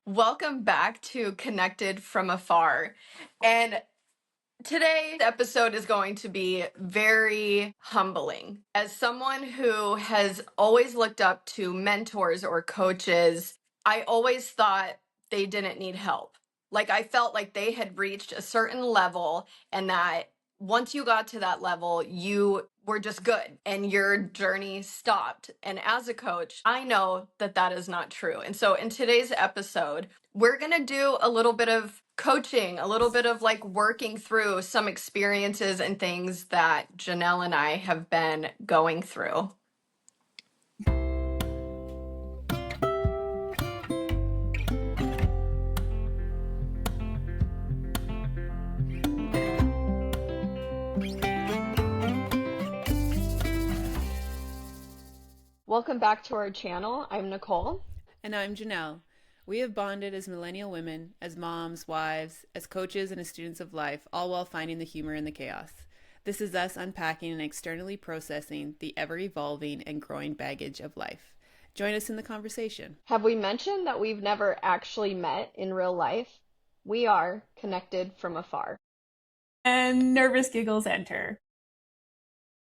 Welcome back to Connected from Afar. And today's episode is going to be very humbling. As someone who has always looked up to mentors or coaches, I always thought they didn't need help. Like I felt like they had reached a certain level and that once you got to that level, you were just good and your journey stopped. And as a coach, I know that that is not true. And so in today's episode, we're going to do a little bit of coaching, a little bit of like working through some experiences and things that Janelle and I have been going through. Welcome back to our channel. I'm Nicole. And I'm Janel. We have bonded as millennial women, as moms, wives, as coaches, and as students of life, all while finding the humor in the chaos. This is us unpacking and externally processing the ever-evolving and growing baggage of life. Join us in the conversation. Have we mentioned that we've never actually met in real life? We are connected from afar. And nervous giggles enter.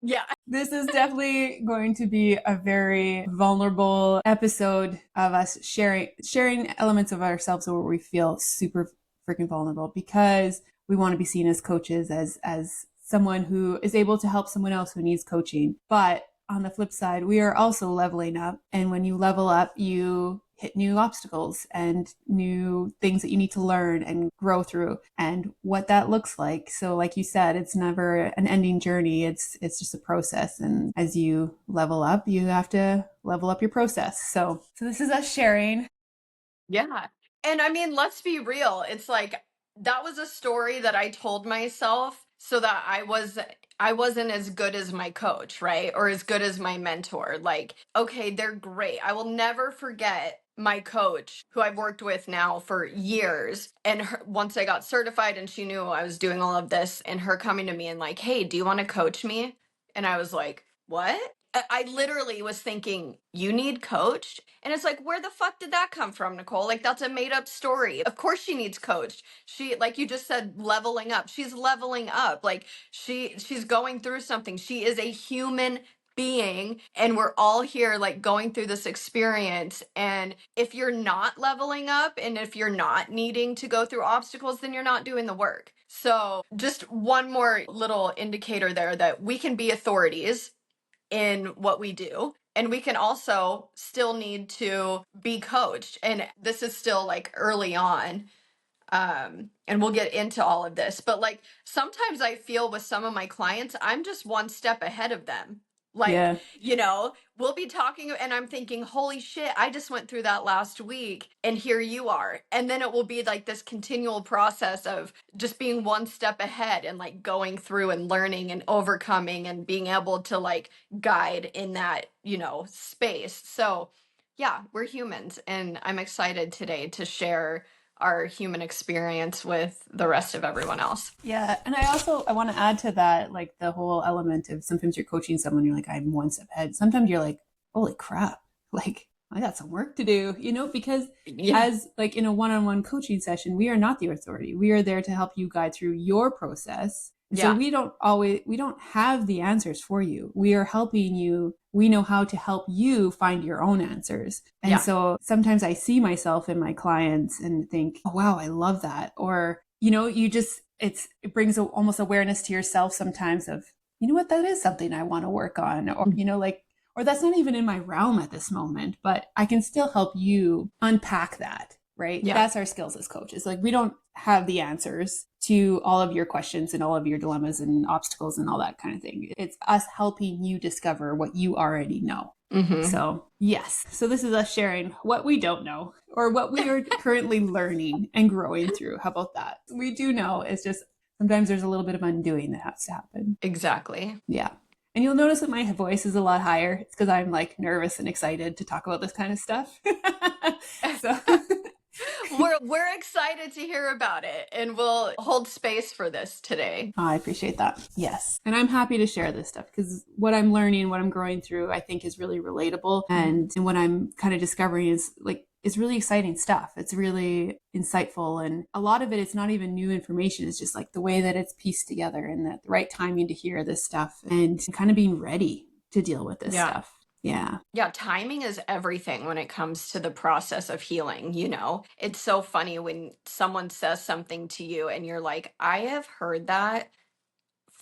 Yeah. This is definitely going to be a very vulnerable episode of us sharing elements of ourselves where we feel super freaking vulnerable because we want to be seen as coaches, as someone who is able to help someone else who needs coaching. But on the flip side, we are also leveling up. And when you level up, you hit new obstacles and new things that you need to learn and grow through and what that looks like. So like you said, it's never an ending journey. It's just a process. And as you level up, you have to level up your process. So this is us sharing. Yeah. And I mean, let's be real. It's like that was a story that I told myself so that I wasn't as good as my coach, right? Or as good as my mentor. Like, okay, they're great. I will never forget my coach who I've worked with now for years. And once I got certified and she knew I was doing all of this and her coming to me and like, "Hey, do you want to coach me?" And I was like, "What?" I literally was thinking, "You need coached?" And it's like, where the fuck did that come from, Nicole? Like, that's a made up story. Of course she needs coached. She, like you just said, leveling up. She's leveling up. Like, she's going through something. She is a human being, and we're all here, like, going through this experience. And if you're not leveling up and if you're not needing to go through obstacles, then you're not doing the work. So, just one more little indicator there that we can be authorities in what we do. And we can also still need to be coached. And this is still like early on. And we'll get into all of this. But like sometimes I feel with some of my clients, I'm just one step ahead of them. Like, Yeah. we'll be talking and I'm thinking, holy shit, I just went through that last week and here you are. And then it will be like this continual process of just being one step ahead and like going through and learning and overcoming and being able to like guide in that, space. So yeah, we're humans and I'm excited today to share our human experience with the rest of everyone else. Yeah. And I want to add to that, like the whole element of sometimes you're coaching someone, you're like, I'm one step ahead. Sometimes you're like, holy crap, like I got some work to do, because Yeah. as like in a one-on-one coaching session, we are not the authority. We are there to help you guide through your process. So Yeah. we don't have the answers for you. We are helping you. We know how to help you find your own answers. And Yeah. so sometimes I see myself in my clients and think, oh, wow, I love that. Or, it brings almost awareness to yourself sometimes of, you know what, that is something I want to work on. Or, or that's not even in my realm at this moment, but I can still help you unpack that. Right. Yeah. That's our skills as coaches. Like we don't have the answers to all of your questions and all of your dilemmas and obstacles and all that kind of thing. It's us helping you discover what you already know. Mm-hmm. So yes. So this is us sharing what we don't know or what we are currently learning and growing through. How about that? We do know. It's just sometimes there's a little bit of undoing that has to happen. Exactly. Yeah. And you'll notice that my voice is a lot higher. It's because I'm like nervous and excited to talk about this kind of stuff. So we're excited to hear about it and we'll hold space for this today. I appreciate that. Yes. And I'm happy to share this stuff because what I'm learning, what I'm growing through, I think is really relatable. And what I'm kind of discovering is like, is really exciting stuff. It's really insightful. And a lot of it, it's not even new information. It's just like the way that it's pieced together and the right timing to hear this stuff and kind of being ready to deal with this stuff. Yeah. Yeah, timing is everything when it comes to the process of healing, you know? It's so funny when someone says something to you and you're like, I have heard that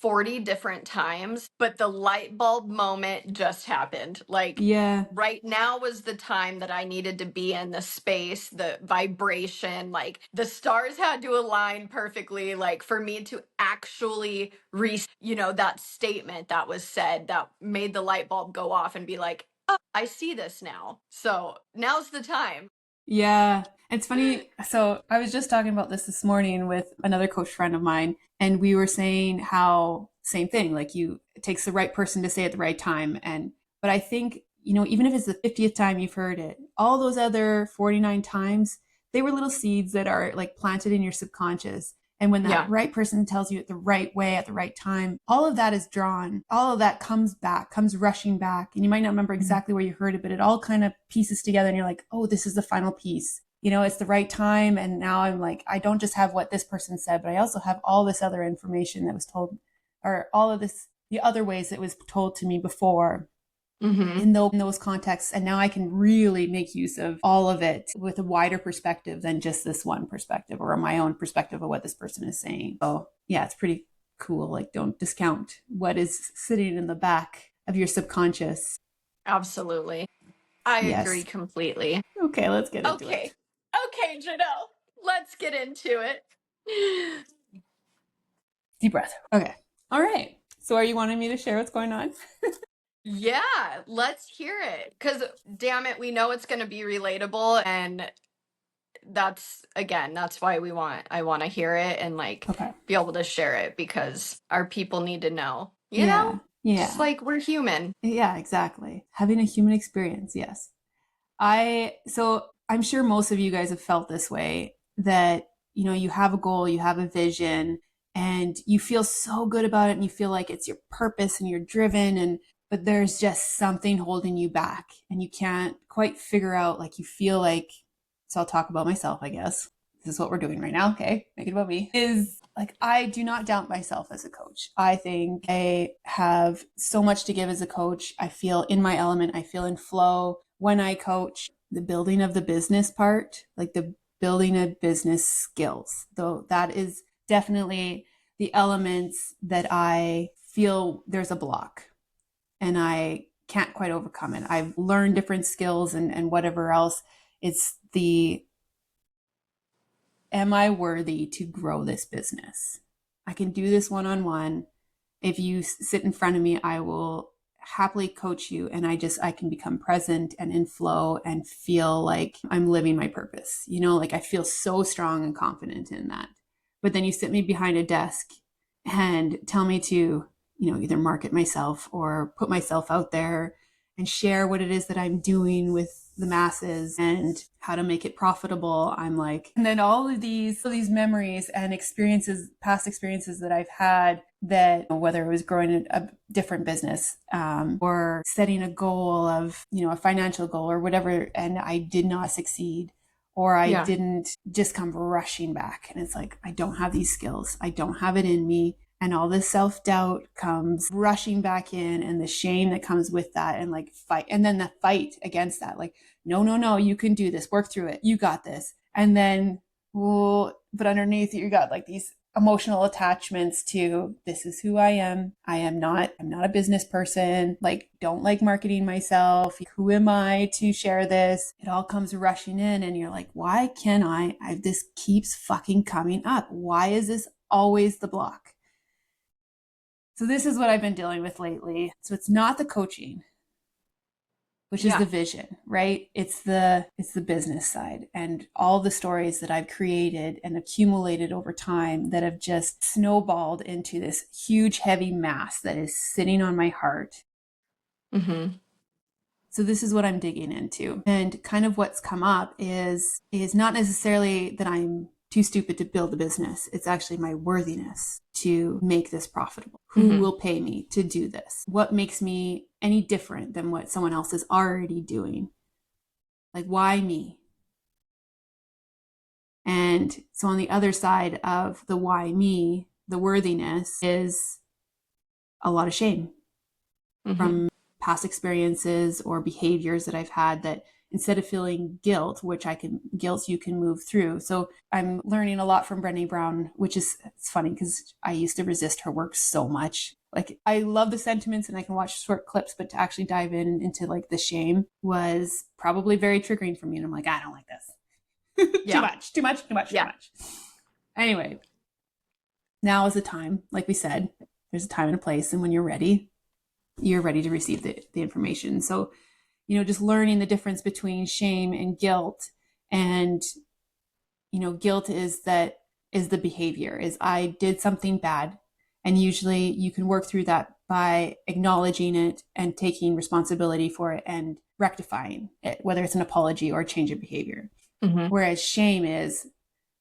40 different times, but the light bulb moment just happened. Like, Yeah. right now was the time that I needed to be in the space, the vibration, like the stars had to align perfectly, like for me to actually you know, that statement that was said that made the light bulb go off and be like, oh, I see this now. So now's the time. Yeah. It's funny. So I was just talking about this morning with another coach friend of mine, and we were saying how same thing, like it takes the right person to say at the right time. But I think, you know, even if it's the 50th time you've heard it, all those other 49 times, they were little seeds that are like planted in your subconscious. And when that Yeah. right person tells you it the right way at the right time, all of that is drawn, all of that comes back, comes rushing back. And you might not remember exactly where you heard it, but it all kind of pieces together and you're like, oh, this is the final piece. You know, it's the right time. And now I'm like, I don't just have what this person said, but I also have all this other information that was told, or all of this, the other ways it was told to me before. In those contexts. And now I can really make use of all of it with a wider perspective than just this one perspective or my own perspective of what this person is saying. So yeah, it's pretty cool. Like, don't discount what is sitting in the back of your subconscious. Absolutely. I agree completely. Okay, let's get into it. Okay, Janelle, let's get into it. Deep breath. Okay. All right. So are you wanting me to share what's going on? Yeah, let's hear it. Because, damn it, we know it's going to be relatable. And that's, again, that's why I want to hear it and like be able to share it because our people need to know, you know? Yeah. Just like we're human. Yeah, exactly. Having a human experience. Yes. So I'm sure most of you guys have felt this way that, you know, you have a goal, you have a vision, and you feel so good about it and you feel like it's your purpose and you're driven but there's just something holding you back and you can't quite figure out, like you feel like, so I'll talk about myself, I guess. This is what we're doing right now. Okay. Make it about me. Is like, I do not doubt myself as a coach. I think I have so much to give as a coach. I feel in my element. I feel in flow when I coach. The building of the business part, like the building of business skills, though that is definitely the elements that I feel there's a block and I can't quite overcome it. I've learned different skills and whatever else. It's am I worthy to grow this business? I can do this one-on-one. If you sit in front of me, I will happily coach you and I can become present and in flow and feel like I'm living my purpose. You know, like I feel so strong and confident in that. But then you sit me behind a desk and tell me to, you know, either market myself or put myself out there and share what it is that I'm doing with the masses and how to make it profitable. I'm like, and then all of these memories and experiences, past experiences that I've had, that whether it was growing a different business or setting a goal of, you know, a financial goal or whatever, and I did not succeed, or I didn't, just come rushing back. And it's like, I don't have these skills. I don't have it in me. And all this self-doubt comes rushing back in, and the shame that comes with that, and like fight. And then the fight against that, like, no, you can do this, work through it. You got this. And then, well, but underneath you got like these emotional attachments to, this is who I am. I'm not a business person. Like, don't like marketing myself. Who am I to share this? It all comes rushing in and you're like, why can't this keeps fucking coming up. Why is this always the block? So this is what I've been dealing with lately. So it's not the coaching, which is the vision, right? It's the business side and all the stories that I've created and accumulated over time that have just snowballed into this huge, heavy mass that is sitting on my heart. So this is what I'm digging into. And kind of what's come up is not necessarily that I'm too stupid to build a business. It's actually my worthiness to make this profitable. Who will pay me to do this? What makes me any different than what someone else is already doing? Like, why me? And so on the other side of the why me, the worthiness, is a lot of shame from past experiences or behaviors that I've had, that instead of feeling guilt, guilt you can move through. So I'm learning a lot from Brené Brown, which is, it's funny because I used to resist her work so much. Like, I love the sentiments and I can watch short clips, but to actually dive into like the shame was probably very triggering for me. And I'm like, I don't like this. Too much. Anyway, now is the time. Like we said, there's a time and a place. And when you're ready to receive the information. So, just learning the difference between shame and guilt. And, guilt is the behavior, is I did something bad. And usually you can work through that by acknowledging it and taking responsibility for it and rectifying it, whether it's an apology or a change of behavior. Whereas shame is,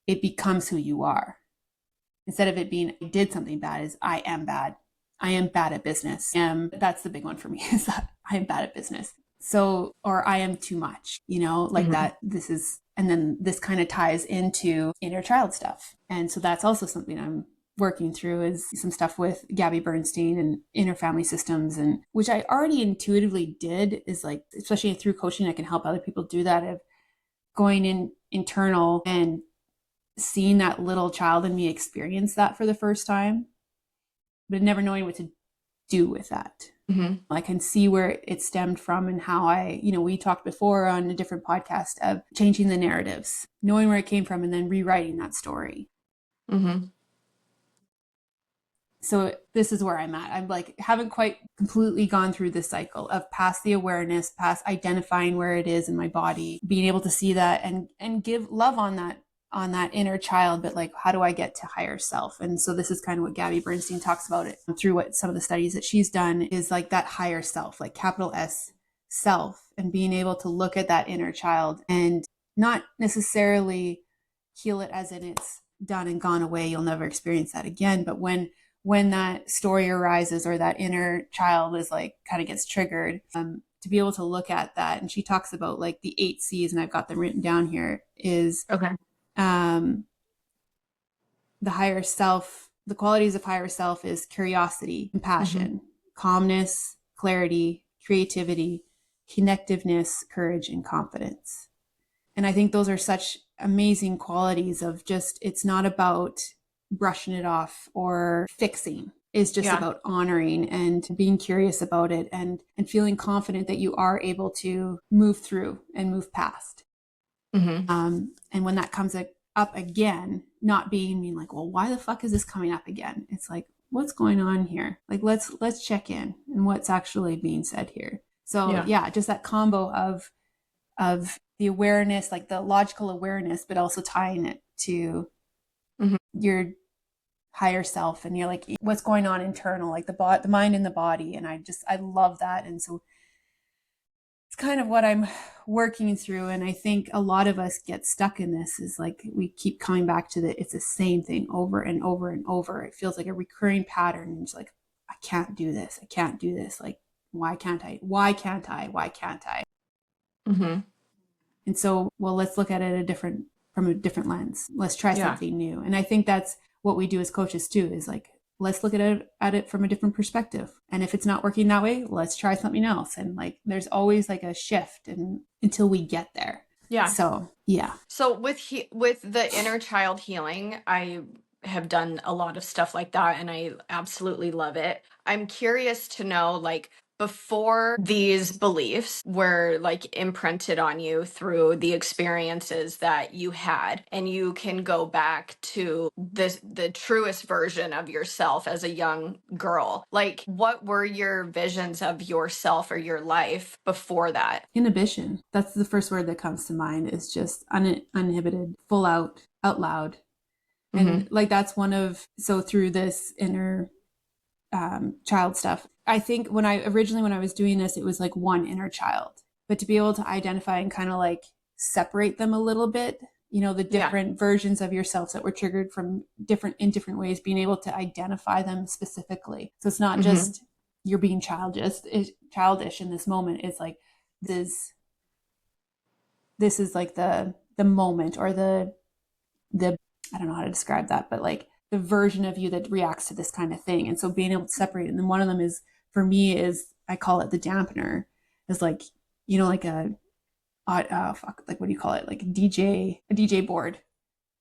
it becomes who you are. Instead of it being, I did something bad, is I am bad. I am bad at business. That's the big one for me, is that I am bad at business. So, or I am too much, that and then this kind of ties into inner child stuff. And so that's also something I'm working through, is some stuff with Gabby Bernstein and inner family systems, and which I already intuitively did, is like, especially through coaching, I can help other people do that, of going in internal and seeing that little child in me experience that for the first time, but never knowing what to do with that. I can see where it stemmed from, and how we talked before on a different podcast of changing the narratives, knowing where it came from, and then rewriting that story. So this is where I'm at. I'm like, haven't quite completely gone through this cycle of past the awareness, past identifying where it is in my body, being able to see that and give love on that inner child, but like, how do I get to higher self? And so this is kind of what Gabby Bernstein talks about it through what some of the studies that she's done, is like that higher self, like capital S self, and being able to look at that inner child and not necessarily heal it as in it's done and gone away, you'll never experience that again. But when that story arises, or that inner child is like, kind of gets triggered, to be able to look at that. And she talks about like the 8 C's, and I've got them written down here, is the higher self, the qualities of higher self is curiosity, compassion, calmness, clarity, creativity, connectiveness, courage, and confidence. And I think those are such amazing qualities of just, it's not about brushing it off or fixing. It's just about honoring and being curious about it, and feeling confident that you are able to move through and move past. And when that comes up again, not being like, well, why the fuck is this coming up again? It's like, what's going on here? Like, let's check in and what's actually being said here. So just that combo of the awareness, like the logical awareness, but also tying it to your higher self, and you're like, what's going on internal, like the mind and the body. And I love that. And so it's kind of what I'm working through. And I think a lot of us get stuck in this, is like, we keep coming back to it's the same thing over and over and over. It feels like a recurring pattern. And it's like, I can't do this. Like, why can't I? And so, well, let's look at it from a different lens. Let's try something new. And I think that's what we do as coaches too, is like, let's look at it from a different perspective. And if it's not working that way, let's try something else. And like, there's always like a shift until we get there. So with the inner child healing, I have done a lot of stuff like that, and I absolutely love it. I'm curious to know, like, before these beliefs were like imprinted on you through the experiences that you had, and you can go back to the truest version of yourself as a young girl, like, what were your visions of yourself or your life before that? Inhibition. That's the first word that comes to mind, is just uninhibited, full out loud. And like, that's so through this inner child stuff, I think when I was doing this, it was like one inner child, but to be able to identify and kind of like separate them a little bit, the different versions of yourselves that were triggered from different ways, being able to identify them specifically. So it's not just you're being childish in this moment. It's like, this is like the moment, or the I don't know how to describe that, but like the version of you that reacts to this kind of thing. And so being able to separate it. And then one of them is, for me, is I call it the dampener, is like, like like what do you call it? Like a DJ board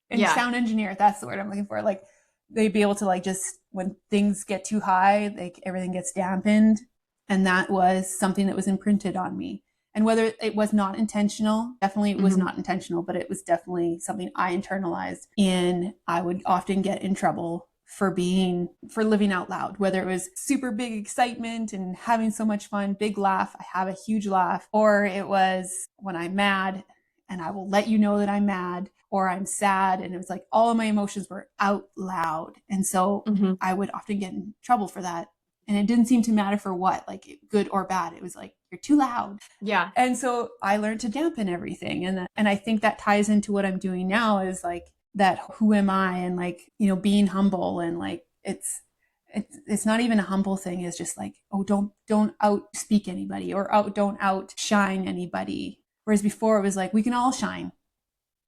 and Yeah. sound engineer. That's the word I'm looking for. Like they'd be able to like just when things get too high, like everything gets dampened. And that was something that was imprinted on me. And whether it was not intentional, definitely it was not intentional, but it was definitely something I internalized. And I would often get in trouble for living out loud, whether it was super big excitement and having so much fun, big laugh. I have a huge laugh, or it was when I'm mad and I will let you know that I'm mad, or I'm sad. And it was like all of my emotions were out loud. And so I would often get in trouble for that. And it didn't seem to matter for what, like good or bad. It was like, you're too loud. Yeah. And so I learned to dampen everything. And I think that ties into what I'm doing now, is like that, who am I? And like, being humble, and like, it's not even a humble thing. It's just like, oh, don't out speak anybody, or don't outshine anybody. Whereas before it was like, we can all shine,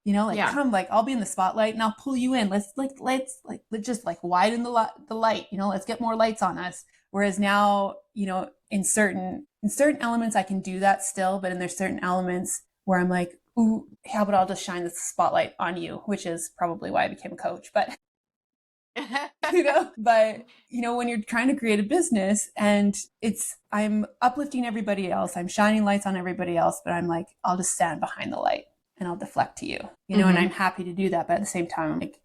come, like I'll be in the spotlight and I'll pull you in. Let's just like widen the light, let's get more lights on us. Whereas now, in certain elements I can do that still, but there's certain elements where I'm like, ooh, how about I'll just shine the spotlight on you, which is probably why I became a coach. But when you're trying to create a business and I'm uplifting everybody else, I'm shining lights on everybody else, but I'm like, I'll just stand behind the light and I'll deflect to you, and I'm happy to do that. But at the same time, I'm like,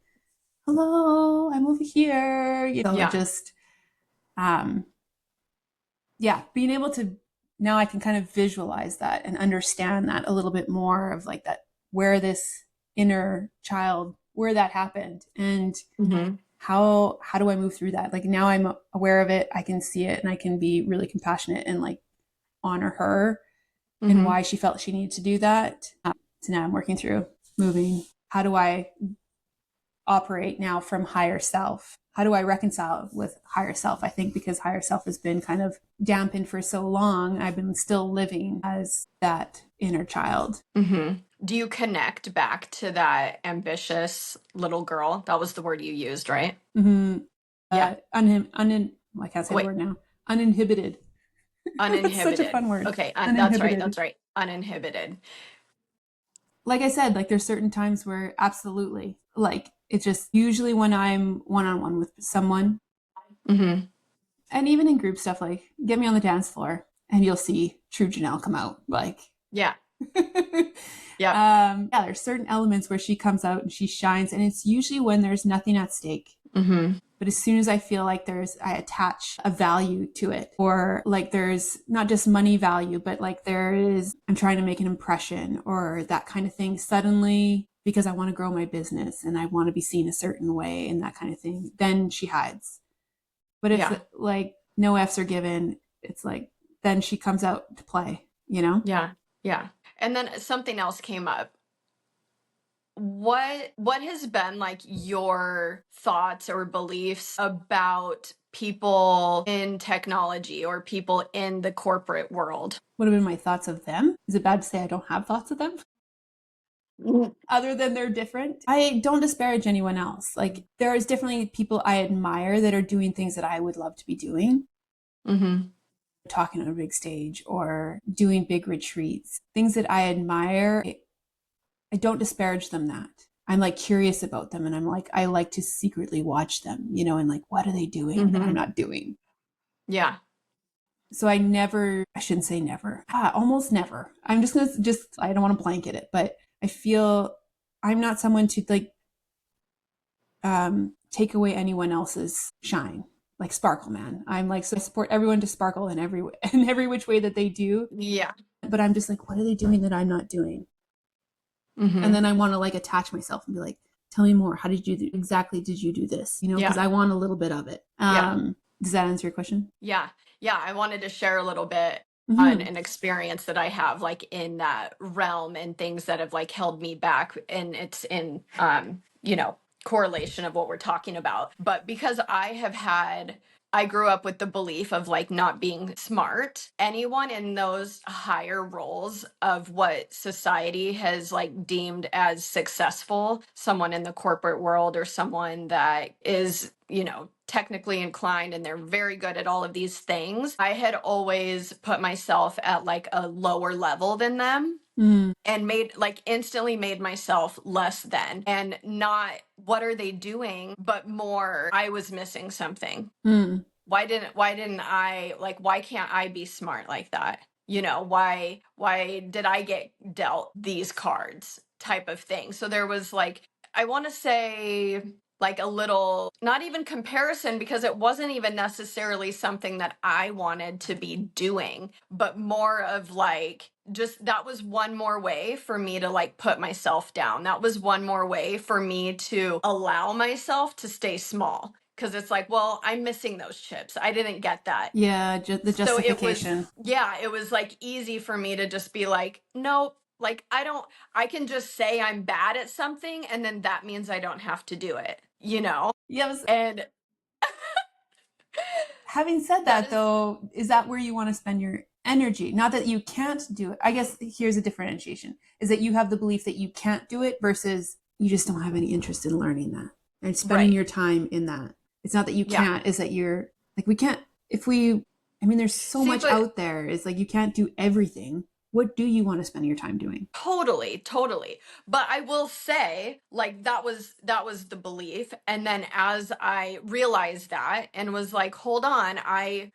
hello, I'm over here, just, being able to, now I can kind of visualize that and understand that a little bit more, of like that, where this inner child, where that happened, and how do I move through that? Like now I'm aware of it, I can see it, and I can be really compassionate and like honor her and why she felt she needed to do that. So now I'm working through moving. How do I operate now from higher self? How do I reconcile with higher self? I think because higher self has been kind of dampened for so long, I've been still living as that inner child. Do you connect back to that ambitious little girl? That was the word you used, right? Yeah. I can't say the word now. Uninhibited. Uninhibited. Such a fun word. Okay, Uninhibited. that's right. Uninhibited. Like I said, like there's certain times where absolutely, like it's just usually when I'm one-on-one with someone, and even in group stuff, like get me on the dance floor and you'll see true Janel come out. Like, yeah. There's certain elements where she comes out and she shines, and it's usually when there's nothing at stake. But as soon as I feel like I attach a value to it, or like there's not just money value, but like I'm trying to make an impression or that kind of thing, suddenly, because I want to grow my business and I want to be seen a certain way and that kind of thing, then she hides. But if like no F's are given, it's like, then she comes out to play, Yeah. And then something else came up. What has been like your thoughts or beliefs about people in technology or people in the corporate world? What have been my thoughts of them? Is it bad to say I don't have thoughts of them? Other than they're different? I don't disparage anyone else. Like there is definitely people I admire that are doing things that I would love to be doing. Talking on a big stage or doing big retreats, things that I admire. I don't disparage them that. I'm like curious about them, and I'm like, I like to secretly watch them, and like, what are they doing that I'm not doing? Yeah. So I shouldn't say never, almost never. I'm I don't want to blanket it, but I feel I'm not someone to like take away anyone else's shine, like Sparkle Man. I'm like, so I support everyone to sparkle in every which way that they do. Yeah. But I'm just like, what are they doing that I'm not doing? And then I want to like attach myself and be like, tell me more. How did you do this? Because I want a little bit of it. Does that answer your question? Yeah. I wanted to share a little bit on an experience that I have like in that realm and things that have like held me back. And it's in, correlation of what we're talking about. But because I have had I grew up with the belief of like not being smart. Anyone in those higher roles of what society has like deemed as successful, someone in the corporate world or someone that is, you know, technically inclined and they're very good at all of these things, I had always put myself at like a lower level than them. And made like instantly made myself less than, and not what are they doing, but more I was missing something. Why didn't I, like, why can't I be smart like that? You know, why did I get dealt these cards type of thing? So there was like, I want to say like a little, not even comparison, because it wasn't even necessarily something that I wanted to be doing, but more of like, just that was one more way for me to like put myself down. That was one more way for me to allow myself to stay small. Cause it's like, well, I'm missing those chips. I didn't get that. Yeah, the So it was, justification. yeah, it was like easy for me to just be like, nope, like I can just say I'm bad at something and then that means I don't have to do it, you know? Yes. And Having said that that, is though, is that where you want to spend your energy? Not that you can't do it. I guess here's a differentiation, is that you have the belief that you can't do it versus you just don't have any interest in learning that and spending right. your time in that. It's not that you Yeah. can't, is that you're like, we can't, if we, I mean, there's so See, much but out there. It's like, you can't do everything. What do you want to spend your time doing? totally, totally. But I will say, like, that was the belief. And then as I realized that and was like, hold on, I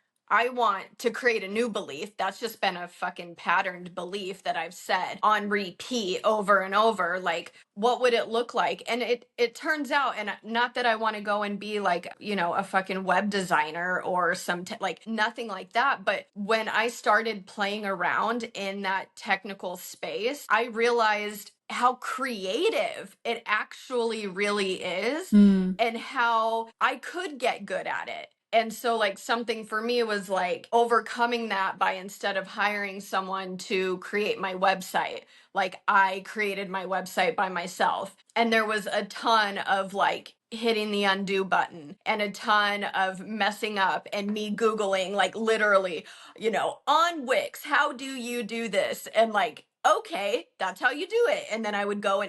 want to create a new belief. That's just been a fucking patterned belief that I've said on repeat over and over. Like, what would it look like? And it turns out, and not that I want to go and be like, you know, a fucking web designer or some like nothing like that. But when I started playing around in that technical space, I realized how creative it actually really is, and how I could get good at it. And so, like, something for me was like overcoming that by, instead of hiring someone to create my website, like I created my website by myself. And there was a ton of like hitting the undo button and a ton of messing up and me Googling, like, literally, you know, on Wix, how do you do this? And like, okay, that's how you do it. And then I would go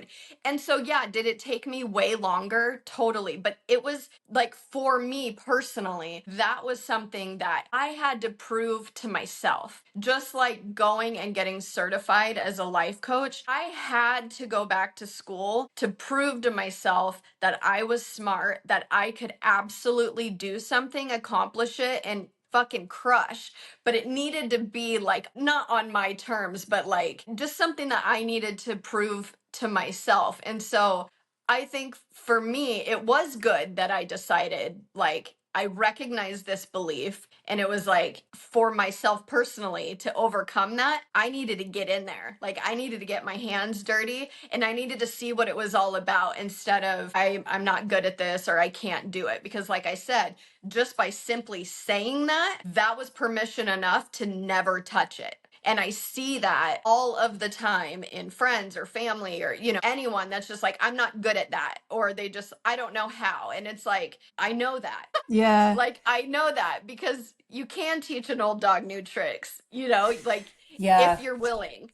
and so, yeah, did it take me way longer? Totally. But it was like, for me personally, that was something that I had to prove to myself. Just like going and getting certified as a life coach, I had to go back to school to prove to myself that I was smart, that I could absolutely do something, accomplish it, and fucking crush. But it needed to be like not on my terms, but like just something that I needed to prove to myself. And so I think for me, it was good that I decided, like, I recognized this belief, and it was like, for myself personally, to overcome that, I needed to get in there. Like, I needed to get my hands dirty, and I needed to see what it was all about, instead of I'm not good at this, or I can't do it. Because like I said, just by simply saying that, that was permission enough to never touch it. And I see that all of the time in friends or family, or, you know, anyone that's just like, I'm not good at that. Or they just, I don't know how. And it's like, I know that. Yeah. Like, I know that because you can teach an old dog new tricks, you know, like, if Yeah. you're willing.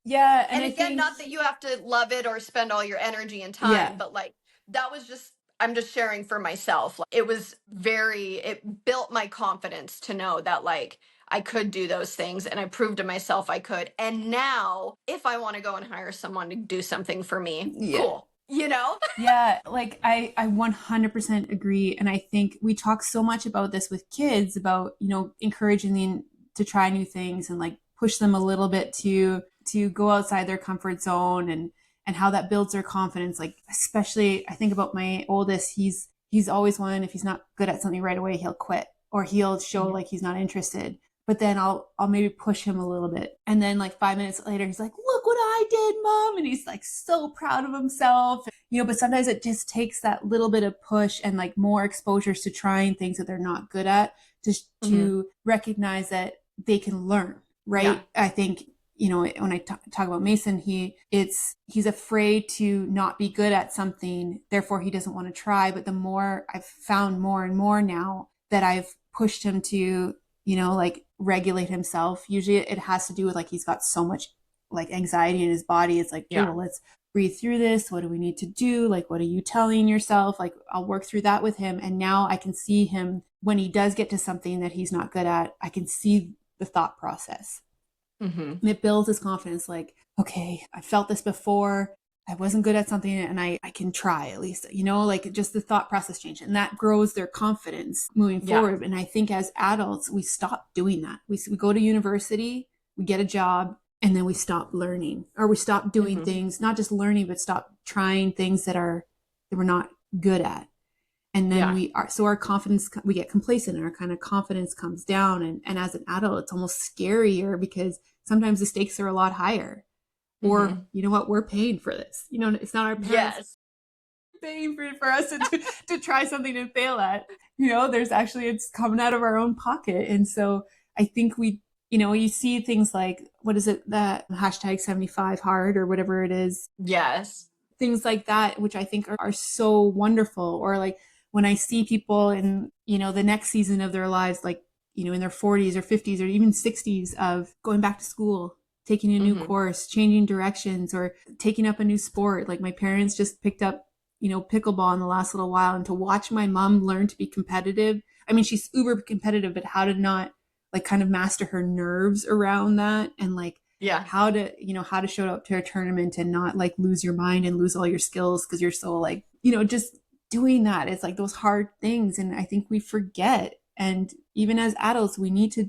Yeah. And And I again, think, not that you have to love it or spend all your energy and time, yeah. but like, that was just, I'm just sharing for myself. Like, it was it built my confidence to know that, like, I could do those things, and I proved to myself I could. And now, if I want to go and hire someone to do something for me, Yeah. cool, you know? Yeah, like I 100% agree. And I think we talk so much about this with kids, about, you know, encouraging them to try new things and like push them a little bit to go outside their comfort zone, and how that builds their confidence. Like, especially I think about my oldest, he's always one, if he's not good at something right away, he'll quit, or he'll show like he's not interested. But then I'll maybe push him a little bit. And then like 5 minutes later, he's like, look what I did, Mom. And he's like so proud of himself. You know, but sometimes it just takes that little bit of push and like more exposures to trying things that they're not good at, just to recognize that they can learn, right? Yeah. I think, you know, when I talk about Mason, he's afraid to not be good at something, therefore he doesn't want to try. But the more I've found more and more now that I've pushed him to, like regulate himself. Usually it has to do with like he's got so much like anxiety in his body. It's like, okay, Yeah. well, let's breathe through this. What do we need to do? Like, what are you telling yourself? Like, I'll work through that with him. And now I can see him when he does get to something that he's not good at. I can see the thought process. And it builds his confidence. Like, okay, I felt this before. I wasn't good at something and I can try at least, like just the thought process change. And that grows their confidence moving forward. And I think as adults, we stop doing that. We go to university, we get a job, and then we stop learning, or we stop doing things, not just learning, but stop trying things that we're not good at. And then so our confidence, we get complacent and our kind of confidence comes down. And as an adult, it's almost scarier because sometimes the stakes are a lot higher. Or, you know what, we're paying for this. It's not our parents paying for us to try something and fail at. There's actually, it's coming out of our own pocket. And so I think you see things like, what is it, that hashtag 75 hard or whatever it is. Yes. Things like that, which I think are so wonderful. Or like when I see people in, the next season of their lives, like, in their 40s or 50s or even 60s of going back to school, taking a new course, changing directions, or taking up a new sport. Like my parents just picked up, pickleball in the last little while. And to watch my mom learn to be competitive. I mean, she's uber competitive, but how to not like kind of master her nerves around that. And like, how to show up to a tournament and not like lose your mind and lose all your skills because you're so like, just doing that. It's like those hard things. And I think we forget. And even as adults, we need to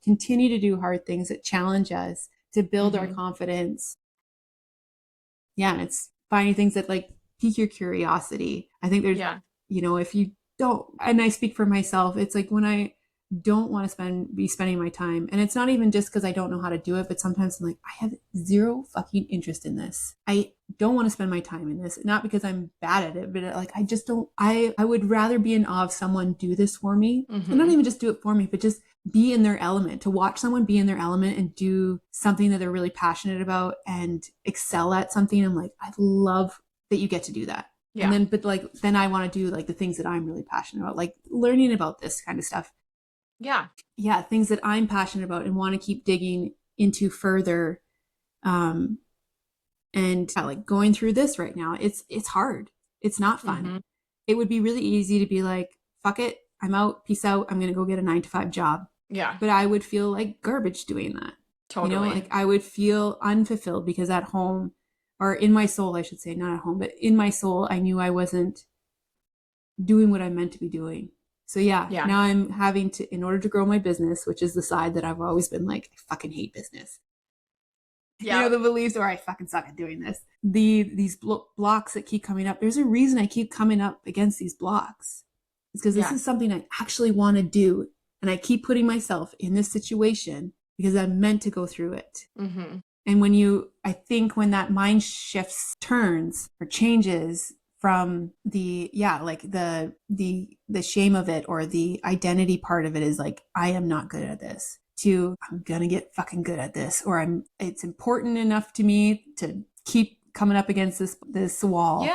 continue to do hard things that challenge us to build our confidence. Yeah. And it's finding things that like pique your curiosity. I think there's, if you don't, and I speak for myself, it's like when I don't want to be spending my time, and it's not even just because I don't know how to do it, but sometimes I'm like, I have zero fucking interest in this. I don't want to spend my time in this, not because I'm bad at it, but like I just don't. I would rather be in awe of someone do this for me, and not even just do it for me, but just be in their element. To watch someone be in their element and do something that they're really passionate about and excel at something. I'm like, I love that you get to do that. And then I want to do like the things that I'm really passionate about, like learning about this kind of stuff. Yeah, things that I'm passionate about and want to keep digging into further. And like going through this right now, it's hard. It's not fun. It would be really easy to be like, fuck it, I'm out, peace out, I'm going to go get a 9-to-5 job. Yeah. But I would feel like garbage doing that. Totally. Like I would feel unfulfilled because at home, or in my soul, I should say, not at home, but in my soul, I knew I wasn't doing what I meant to be doing. So now I'm having to, in order to grow my business, which is the side that I've always been like, I fucking hate business. The beliefs, or I fucking suck at doing this. These blocks that keep coming up. There's a reason I keep coming up against these blocks. It's because this is something I actually want to do. And I keep putting myself in this situation because I'm meant to go through it. And I think when that mind shifts, turns or changes, from the shame of it, or the identity part of it is like, I am not good at this, to I'm gonna get fucking good at this, or it's important enough to me to keep coming up against this wall.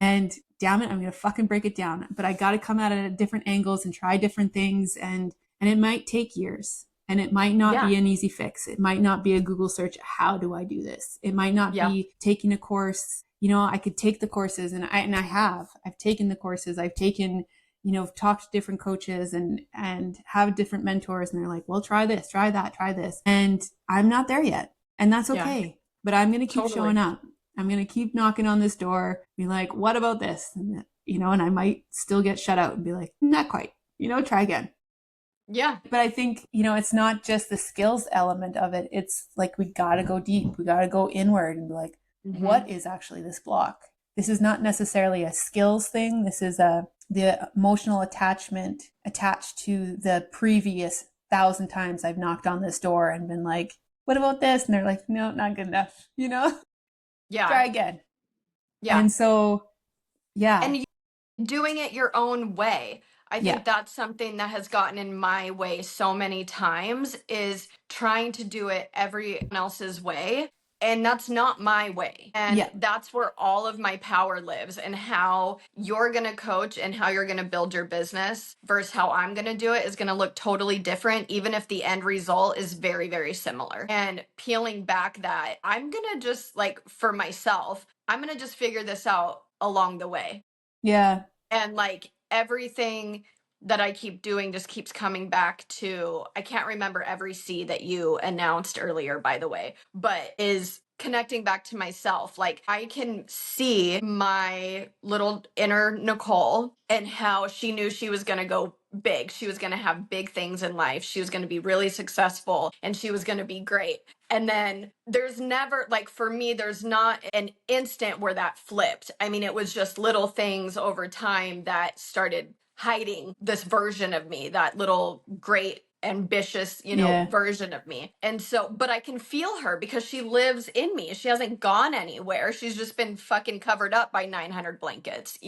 And damn it, I'm gonna fucking break it down. But I gotta come at it at different angles and try different things, and it might take years. And it might not be an easy fix. It might not be a Google search. How do I do this? It might not be taking a course. I could take the courses, and I've taken the courses. I've taken, talked to different coaches and have different mentors, and they're like, well, try this, try that, try this. And I'm not there yet. And that's okay. But I'm going to keep showing up. I'm going to keep knocking on this door, be like, what about this? And, and I might still get shut out and be like, not quite, try again. But I think, it's not just the skills element of it. It's like, we got to go deep. We got to go inward and be like, what is actually this block? This is not necessarily a skills thing. This is the emotional attachment attached to the previous 1,000 times I've knocked on this door and been like, what about this? And they're like, no, not good enough. Try again. And so, and doing it your own way. I think that's something that has gotten in my way so many times, is trying to do it everyone else's way. And that's not my way. And Yeah. that's where all of my power lives, and how you're going to coach and how you're going to build your business versus how I'm going to do it is going to look totally different, even if the end result is very, very similar. And peeling back that, I'm going to just, like, for myself, I'm going to just figure this out along the way. Yeah. And like everything that I keep doing just keeps coming back to, I can't remember every C that you announced earlier, by the way, but is connecting back to myself. Like, I can see my little inner Nicole and how she knew she was going to go big. She was going to have big things in life. She was going to be really successful and she was going to be great. And then there's never, like, for me, there's not an instant where that flipped. I mean, it was just little things over time that started hiding this version of me, that little great, ambitious, Yeah. version of me. And so, but I can feel her because she lives in me. She hasn't gone anywhere. She's just been fucking covered up by 900 blankets,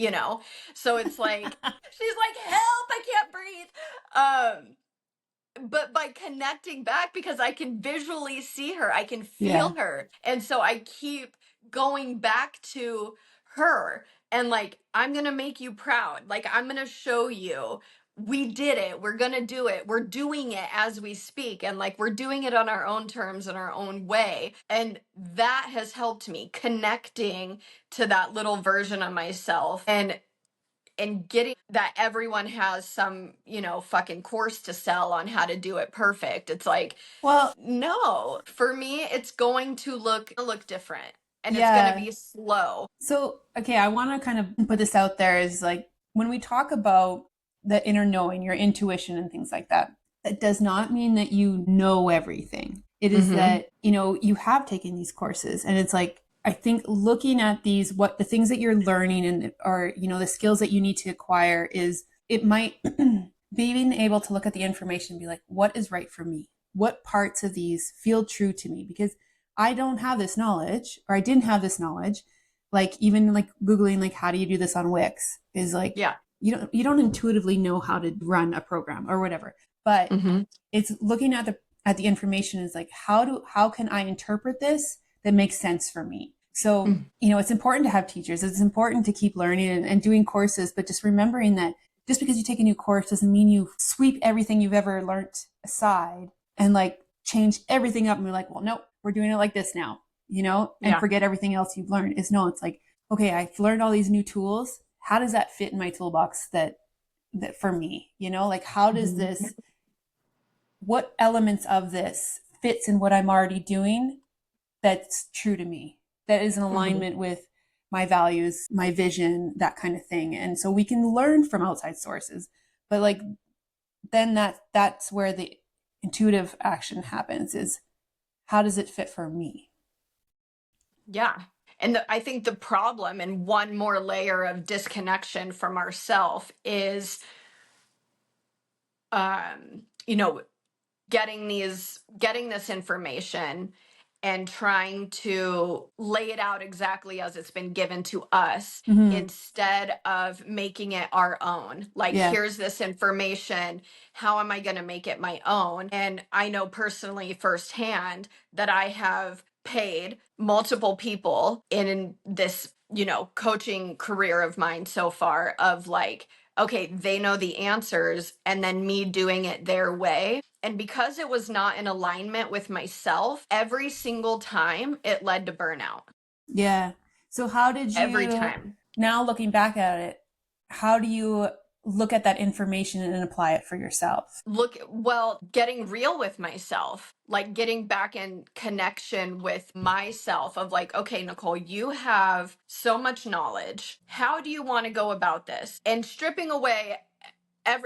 So it's like, she's like, help, I can't breathe. But by connecting back, because I can visually see her, I can Yeah. feel her. And so I keep going back to her and like, I'm going to make you proud. Like, I'm going to show you we did it. We're going to do it. We're doing it as we speak. And like, we're doing it on our own terms, in our own way. And that has helped me connecting to that little version of myself. And getting that everyone has some, fucking course to sell on how to do it perfect. It's like, Well, no, for me, it's going to look different, and it's going to yeah. be slow. So, okay, I want to kind of put this out there is like when we talk about the inner knowing, your intuition and things like that, that does not mean that you know everything. It is that, you have taken these courses and it's like, I think looking at these, what the things that you're learning and or, the skills that you need to acquire is it might being able to look at the information and be like, what is right for me? What parts of these feel true to me? Because I don't have this knowledge or I didn't have this knowledge. Like even like Googling, like, how do you do this on Wix is like, Yeah. you don't intuitively know how to run a program or whatever, but it's looking at the information is like, how can I interpret this that makes sense for me? So, it's important to have teachers. It's important to keep learning and doing courses, but just remembering that just because you take a new course doesn't mean you sweep everything you've ever learned aside and like change everything up and be like, well, no, we're doing it like this now, and forget everything else you've learned. It's like, okay, I've learned all these new tools. How does that fit in my toolbox that for me, like how does this, what elements of this fits in what I'm already doing that's true to me, that is in alignment with my values, my vision, that kind of thing. And so we can learn from outside sources, but like then that's where the intuitive action happens is how does it fit for me? Yeah. And I think the problem, and one more layer of disconnection from ourself, is getting this information and trying to lay it out exactly as it's been given to us, instead of making it our own. Like, here's this information. How am I going to make it my own? And I know personally firsthand that I have paid multiple people in this, coaching career of mine so far, of like, okay, they know the answers, and then me doing it their way. And because it was not in alignment with myself, every single time it led to burnout. Yeah. So how did you, Every time. now looking back at it, how do you look at that information and apply it for yourself? Getting real with myself, like getting back in connection with myself of like, okay, Nicole, you have so much knowledge. How do you want to go about this? And stripping away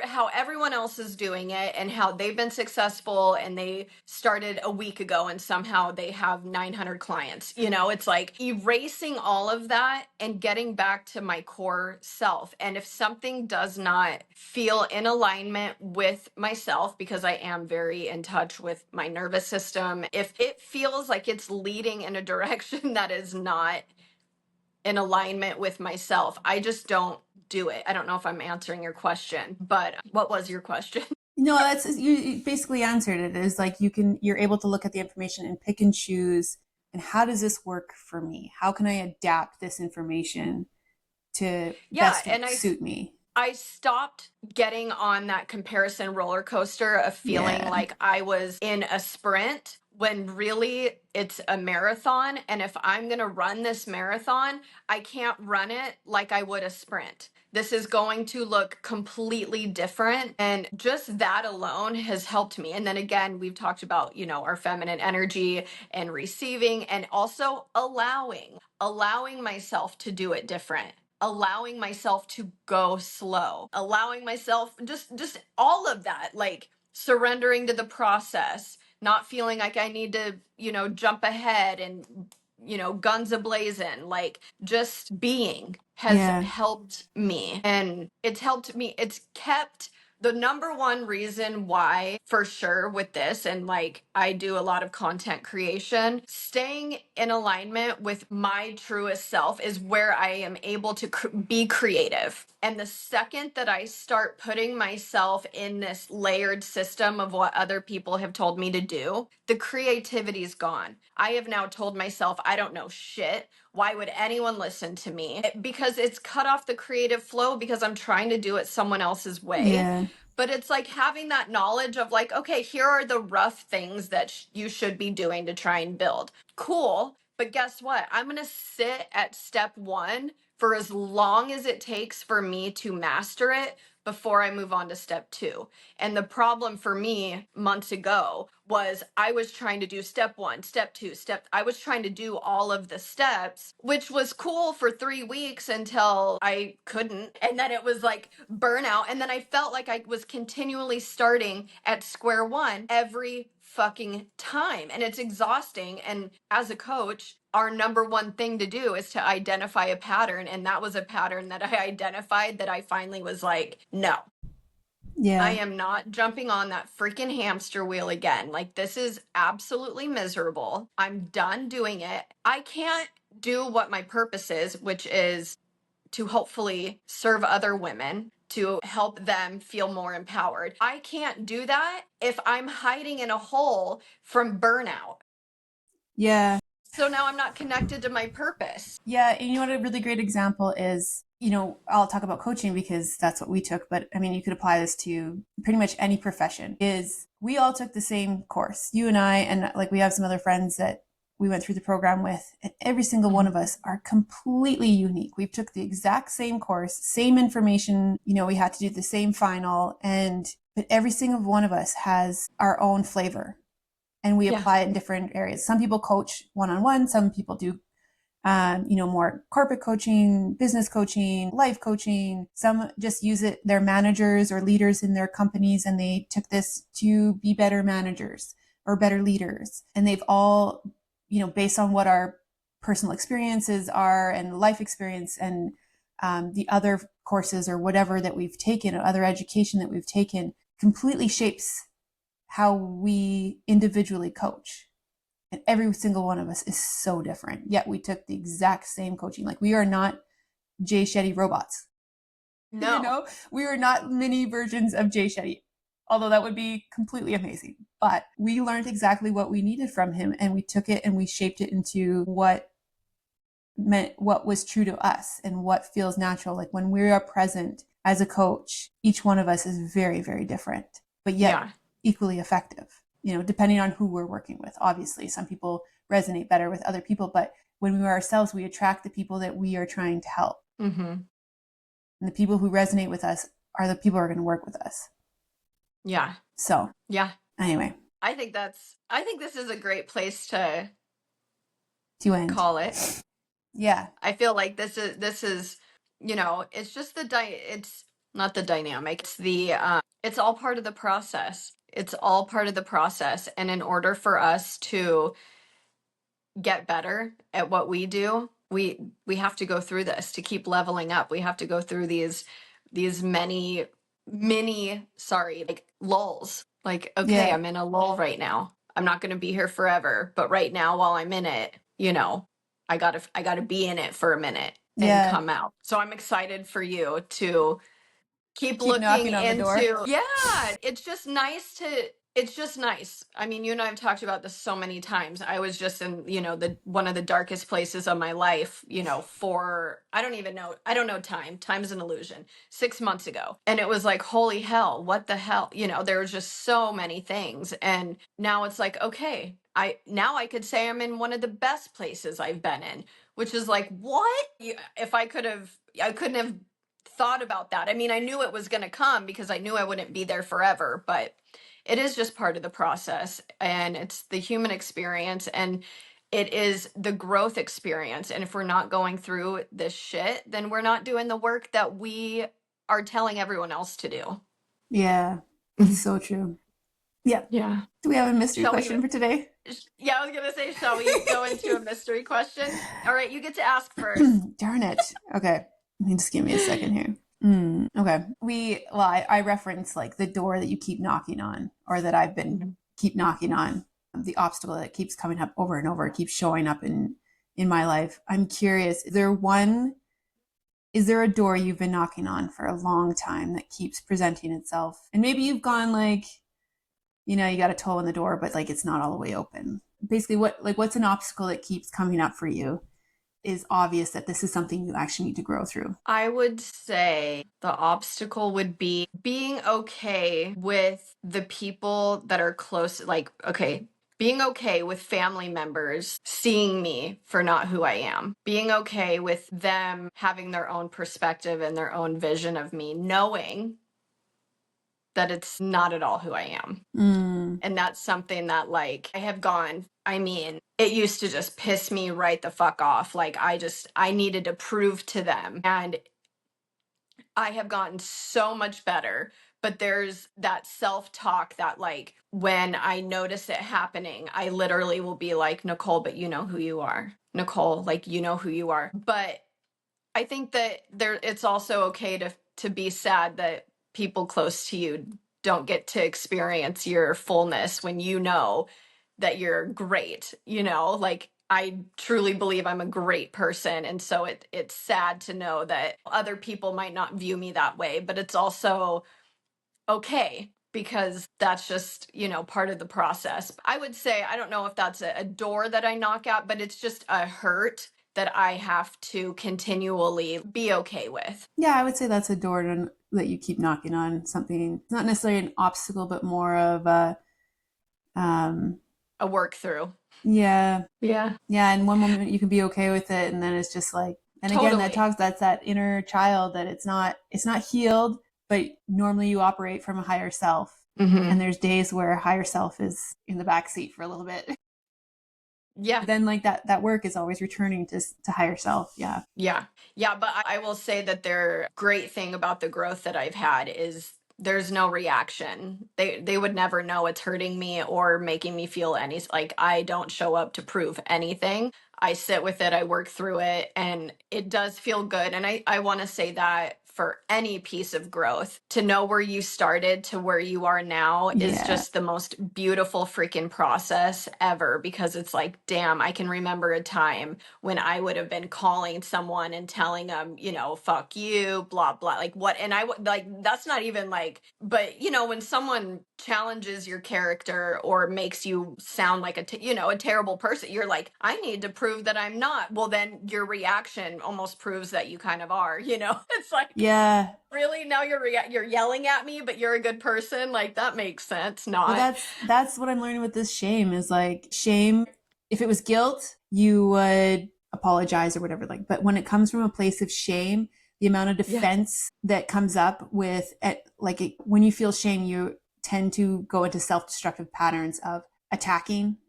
how everyone else is doing it and how they've been successful, and they started a week ago and somehow they have 900 clients. It's like erasing all of that and getting back to my core self. And if something does not feel in alignment with myself, because I am very in touch with my nervous system, if it feels like it's leading in a direction that is not in alignment with myself, I just don't do it. I don't know if I'm answering your question, but what was your question? No, that's, you basically answered it. Is like you're able to look at the information and pick and choose and how does this work for me? How can I adapt this information to best and suit me? I stopped getting on that comparison roller coaster of feeling Yeah. like I was in a sprint when really it's a marathon. And if I'm going to run this marathon, I can't run it like I would a sprint. This is going to look completely different. And just that alone has helped me. And then again, we've talked about, our feminine energy and receiving, and also allowing myself to do it different, allowing myself to go slow, allowing myself just all of that, like surrendering to the process, not feeling like I need to, jump ahead and, guns ablazing, like just being has Yeah. helped me. And it's helped me. It's kept the number one reason why, for sure, with this, and like I do a lot of content creation, staying in alignment with my truest self is where I am able to be creative. And the second that I start putting myself in this layered system of what other people have told me to do, the creativity's gone. I have now told myself, I don't know shit. Why would anyone listen to me? Because it's cut off the creative flow because I'm trying to do it someone else's way. Yeah. But it's like having that knowledge of like, okay, here are the rough things that you should be doing to try and build. Cool. But guess what? I'm going to sit at step 1 for as long as it takes for me to master it before I move on to step 2. And the problem for me months ago was I was trying to do step 1, step 2, I was trying to do all of the steps, which was cool for 3 weeks until I couldn't. And then it was like burnout. And then I felt like I was continually starting at square one every fucking time. And it's exhausting. And as a coach, our number one thing to do is to identify a pattern. And that was a pattern that I identified that I finally was like, no, Yeah. I am not jumping on that freaking hamster wheel again. Like, this is absolutely miserable. I'm done doing it. I can't do what my purpose is, which is to hopefully serve other women, to help them feel more empowered. I can't do that if I'm hiding in a hole from burnout. Yeah. So now I'm not connected to my purpose. Yeah. And you know what a really great example is, I'll talk about coaching because that's what we took, but I mean, you could apply this to pretty much any profession. Is we all took the same course, you and I, and like we have some other friends that we went through the program with, and every single one of us are completely unique. We took the exact same course, same information, we had to do the same final, but every single one of us has our own flavor and we apply it in different areas. Some people coach one-on-one, some people do more corporate coaching, business coaching, life coaching. Some just use it, they're managers or leaders in their companies, and they took this to be better managers or better leaders. And they've all, based on what our personal experiences are and life experience and the other courses or whatever that we've taken, or other education that we've taken, completely shapes how we individually coach. And every single one of us is so different. Yet we took the exact same coaching. Like, we are not Jay Shetty robots. No. We are not mini versions of Jay Shetty, although that would be completely amazing. But we learned exactly what we needed from him, and we took it and we shaped it into what was true to us and what feels natural. Like, when we are present as a coach, each one of us is very, very different, but yet equally effective. Depending on who we're working with. Obviously, some people resonate better with other people, but when we are ourselves, we attract the people that we are trying to help. Mm-hmm. And the people who resonate with us are the people who are going to work with us. Yeah. So, anyway. I think this is a great place to end. Call it. Yeah. I feel like this is, it's just it's not the dynamic. It's it's all part of the process. It's all part of the process. And in order for us to get better at what we do, we have to go through this to keep leveling up. We have to go through these many lulls. Like, okay, I'm in a lull right now. I'm not going to be here forever, but right now while I'm in it, I gotta be in it for a minute and come out. So I'm excited for you to keep looking knocking on the door. Yeah, it's just nice it's just nice. I mean, you and I have talked about this so many times. I was just in, the one of the darkest places of my life, for I don't even know. I don't know time. Time is an illusion. 6 months ago. And it was like, holy hell, what the hell? There was just so many things. And now it's like, okay, I could say I'm in one of the best places I've been in, which is like, what? If I couldn't have thought about that. I mean, I knew it was going to come because I knew I wouldn't be there forever, but it is just part of the process, and it's the human experience, and it is the growth experience. And if we're not going through this shit, then we're not doing the work that we are telling everyone else to do. Yeah, it's so true. Yeah. Yeah. Do we have a mystery Shall question for today? Yeah, I was going to say, shall we go into a mystery question? All right, you get to ask first. Darn it. Okay. Just give me a second here. Okay. I reference like the door that you keep knocking on, or that I've been keep knocking on, the obstacle that keeps coming up over and over, keeps showing up in my life. I'm curious, is there a door you've been knocking on for a long time that keeps presenting itself? And maybe you've gone like, you got a toe in the door, but like it's not all the way open. Basically, what's an obstacle that keeps coming up for you? Is obvious that this is something you actually need to grow through? I would say the obstacle would be being okay with the people that are close, like, okay, being okay with family members seeing me for not who I am, being okay with them having their own perspective and their own vision of me, knowing that it's not at all who I am. And that's something that, like, I mean, it used to just piss me right the fuck off. Like, I needed to prove to them. And I have gotten so much better. But there's that self-talk that, like, when I notice it happening, I literally will be like, Nicole, but you know who you are. Nicole, like, you know who you are. But I think that it's also okay to be sad that people close to you don't get to experience your fullness when you know that you're great, like, I truly believe I'm a great person. And so it's sad to know that other people might not view me that way, but it's also okay because that's just, part of the process. I would say, I don't know if that's a door that I knock at, but it's just a hurt that I have to continually be okay with. Yeah, I would say that's a door that you keep knocking on. Something, not necessarily an obstacle, but more of a work through. Yeah. Yeah. Yeah. And one moment you can be okay with it, and then it's just like, and again, Totally. that's that inner child that it's not healed, but normally you operate from a higher self. Mm-hmm. And there's days where higher self is in the back seat for a little bit. Yeah. But then like that work is always returning to higher self. Yeah. Yeah. Yeah. But I will say that their great thing about the growth that I've had is there's no reaction. They would never know it's hurting me or making me feel any, like, I don't show up to prove anything. I sit with it, I work through it, and it does feel good. And I want to say that for any piece of growth, to know where you started to where you are now is just the most beautiful freaking process ever, because it's like, damn, I can remember a time when I would have been calling someone and telling them, fuck you, blah, blah, like what. And like, that's not even like, but when someone challenges your character or makes you sound like a terrible person, you're like, I need to prove that I'm not. Well, then your reaction almost proves that you kind of are, it's like, yeah, really, now you're yelling at me, but you're a good person. Like, that makes sense. Not. Well, that's what I'm learning with this shame is like, shame, if it was guilt, you would apologize or whatever. Like, but when it comes from a place of shame, the amount of defense that comes up with it, like when you feel shame, you tend to go into self-destructive patterns of attacking,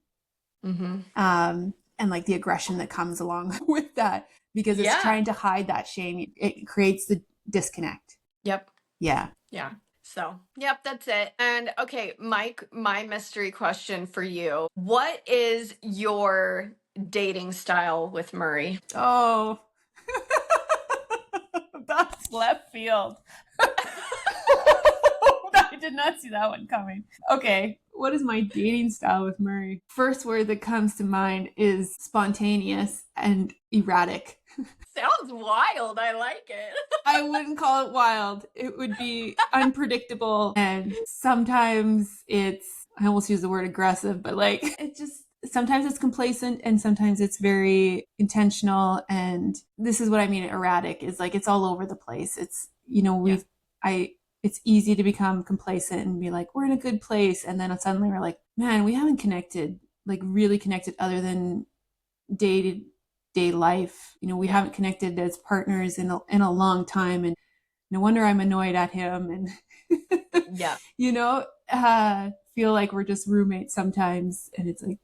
and like the aggression that comes along with that, because it's trying to hide that shame. It creates the disconnect. Yep. Yeah. Yeah. So, yep, that's it. And okay, Mike, my mystery question for you. What is your dating style with Murray? Oh, that's left field. I did not see that one coming. Okay, what is my dating style with Murray? First word that comes to mind is spontaneous and erratic. Sounds wild. I like it. I wouldn't call it wild. It would be unpredictable, and sometimes it's I almost use the word aggressive, but like it just sometimes it's complacent and sometimes it's very intentional. And this is what I mean erratic is like it's all over the place. It's it's easy to become complacent and be like, we're in a good place. And then suddenly we're like, man, we haven't connected, like really connected other than day to day life. We haven't connected as partners in a long time. And no wonder I'm annoyed at him. And, Yeah. Feel like we're just roommates sometimes. And it's like,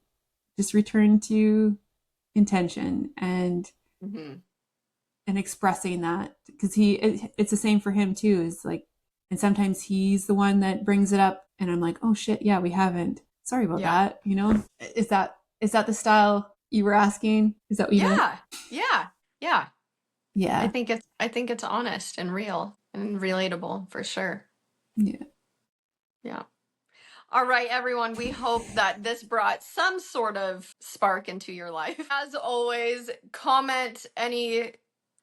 just return to intention and expressing that, because it's the same for him too, is like, and sometimes he's the one that brings it up and I'm like, oh shit, yeah, we haven't, sorry about that. Is that the style you were asking? Is that what you meant? Yeah. Yeah. I think it's honest and real and relatable for sure. Yeah. All right, everyone, we hope that this brought some sort of spark into your life. As always, comment anything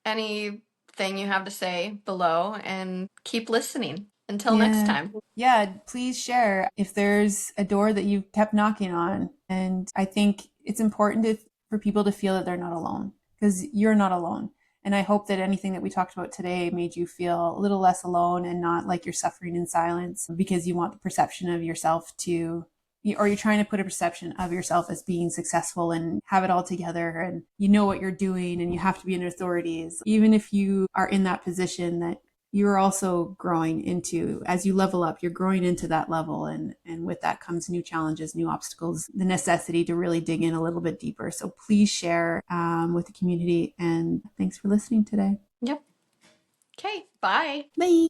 you have to say below and keep listening. Until next time. Yeah, please share if there's a door that you've kept knocking on. And I think it's important for people to feel that they're not alone, because you're not alone. And I hope that anything that we talked about today made you feel a little less alone and not like you're suffering in silence because you want the perception of yourself or you're trying to put a perception of yourself as being successful and have it all together and you know what you're doing and you have to be an authority. Even if you are in that position, that you're also growing into, as you level up, you're growing into that level. And with that comes new challenges, new obstacles, the necessity to really dig in a little bit deeper. So please share with the community. And thanks for listening today. Yep. Okay. Bye. Bye.